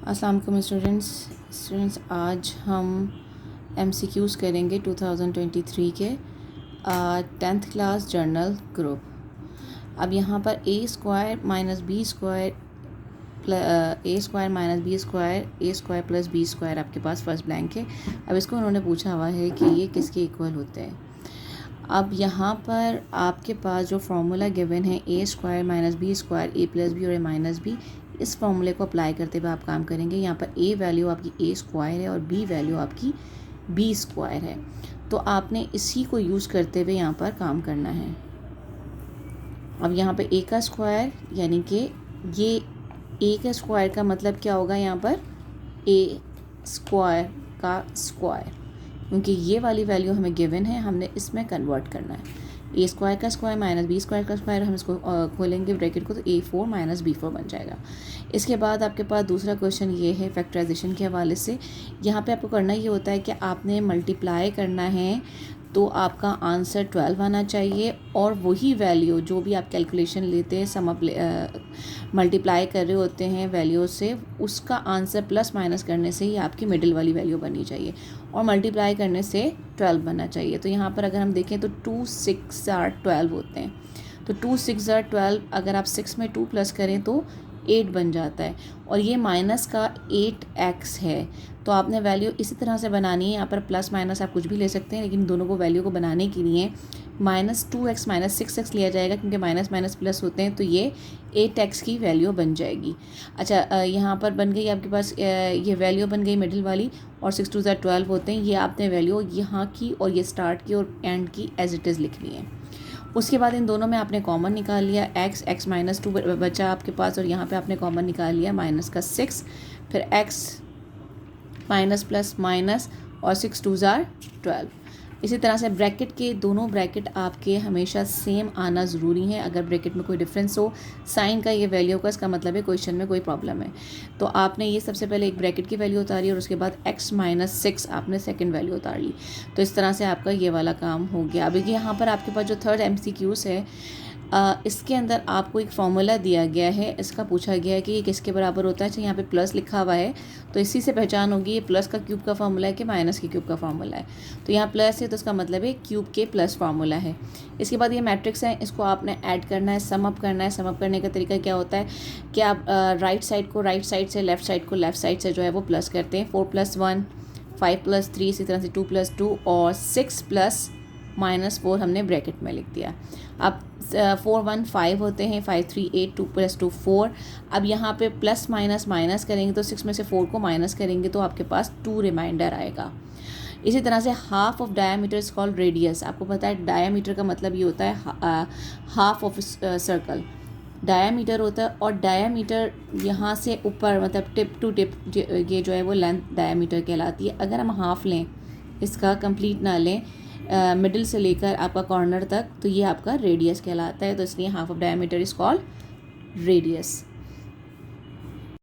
अस्सलाम वालेकुम स्टूडेंट्स आज हम MCQs करेंगे 2023 के 10th क्लास जर्नल ग्रुप। अब यहाँ पर a square minus b square a square plus b square आपके पास फर्स्ट ब्लैंक है। अब इसको उन्होंने पूछा हुआ है कि ये किसके इक्वल होते हैं। अब यहाँ पर आपके पास जो फार्मूला गिवन है a square minus b square a plus b और a माइनस बी, इस फार्मूले को अप्लाई करते हुए आप काम करेंगे। यहाँ पर a वैल्यू आपकी a स्क्वायर है और b वैल्यू आपकी b स्क्वायर है, तो आपने इसी को यूज़ करते हुए यहाँ पर काम करना है। अब यहाँ पे a का स्क्वायर यानी कि ये a का स्क्वायर का मतलब क्या होगा, यहाँ पर a स्क्वायर का स्क्वायर, क्योंकि ये वाली वैल्यू हमें गिवन है, हमने इसमें कन्वर्ट करना है। a स्क्वायर का स्क्वायर माइनस बी स्क्वायर का स्क्वायर, हम इसको खोलेंगे ब्रैकेट को, तो a4 माइनस b4 बन जाएगा। इसके बाद आपके पास दूसरा क्वेश्चन ये है फैक्टराइजेशन के हवाले से। यहाँ पे आपको करना ये होता है कि आपने मल्टीप्लाई करना है, तो आपका आंसर 12 आना चाहिए और वही वैल्यू जो भी आप कैलकुलेशन लेते हैं, सम अप मल्टीप्लाई कर रहे होते हैं वैल्यू से, उसका आंसर प्लस माइनस करने से ही आपकी मिडिल वाली वैल्यू बननी चाहिए और मल्टीप्लाई करने से 12 बनना चाहिए। तो यहाँ पर अगर हम देखें तो 2 6 are 12 होते हैं, तो 2 6 are 12, अगर आप 6 में 2 प्लस करें तो 8 बन जाता है और ये माइनस का 8x है। तो आपने वैल्यू इसी तरह से बनानी है। यहाँ पर प्लस माइनस आप कुछ भी ले सकते हैं, लेकिन दोनों को वैल्यू को बनाने के लिए माइनस 2x माइनस 6x लिया जाएगा, क्योंकि माइनस माइनस प्लस होते हैं, तो ये 8x की वैल्यू बन जाएगी। अच्छा, यहाँ पर बन गई आपके पास ये वैल्यू बन गई मिडिल वाली, और 6 2 12 होते हैं। ये आपने वैल्यू यहाँ की और ये स्टार्ट की और एंड की एज इट इज़ लिखनी है। उसके बाद इन दोनों में आपने कॉमन निकाल लिया, x माइनस 2 बचा आपके पास, और यहाँ पे आपने कॉमन निकाल लिया माइनस का 6, फिर x माइनस प्लस माइनस और 6 2 12। इसी तरह से ब्रैकेट के दोनों ब्रैकेट आपके हमेशा सेम आना ज़रूरी है। अगर ब्रैकेट में कोई डिफरेंस हो साइन का, ये वैल्यू का, इसका मतलब है क्वेश्चन में कोई प्रॉब्लम है। तो आपने ये सबसे पहले एक ब्रैकेट की वैल्यू उतारी और उसके बाद x माइनस 6 आपने सेकंड वैल्यू उतार ली। तो इस तरह से आपका ये वाला काम हो गया। अब यहाँ पर आपके पास जो थर्ड MCQs है, इसके अंदर आपको एक फार्मूला दिया गया है, इसका पूछा गया है कि ये किसके बराबर होता है। अच्छा, यहाँ पे प्लस लिखा हुआ है, तो इसी से पहचान होगी ये प्लस का क्यूब का फार्मूला है कि माइनस के क्यूब का फार्मूला है। तो यहाँ प्लस है तो इसका मतलब है क्यूब के प्लस फार्मूला है। इसके बाद ये मैट्रिक्स है, इसको आपने ऐड करना है, सम अप करना है। सम अप करने का तरीका क्या होता है कि आप राइट साइड को राइट साइड से, लेफ़्ट साइड को लेफ़्ट साइड से जो है वो प्लस करते हैं। 4 + 1 5 + 3, इसी तरह से 2 + 2 और 6 + -4 हमने ब्रैकेट में लिख दिया। अब 4 1 5 होते हैं, 5 3 8, 2 + 2 4। अब यहाँ पे प्लस माइनस माइनस करेंगे, तो 6 में से 4 को माइनस करेंगे तो आपके पास 2 रिमाइंडर आएगा। इसी तरह से half of diameter is called radius. आपको पता है डायमीटर का मतलब ये होता है हाफ ऑफ सर्कल, डायमीटर होता है। और डायमीटर यहाँ से ऊपर मतलब टिप टू टिप, ये जो है वो लेंथ डायमीटर कहलाती है। अगर हम हाफ लें, इसका कंप्लीट ना लें, मिडिल से लेकर आपका कॉर्नर तक, तो ये आपका रेडियस कहलाता है। तो इसलिए half of diameter is called radius.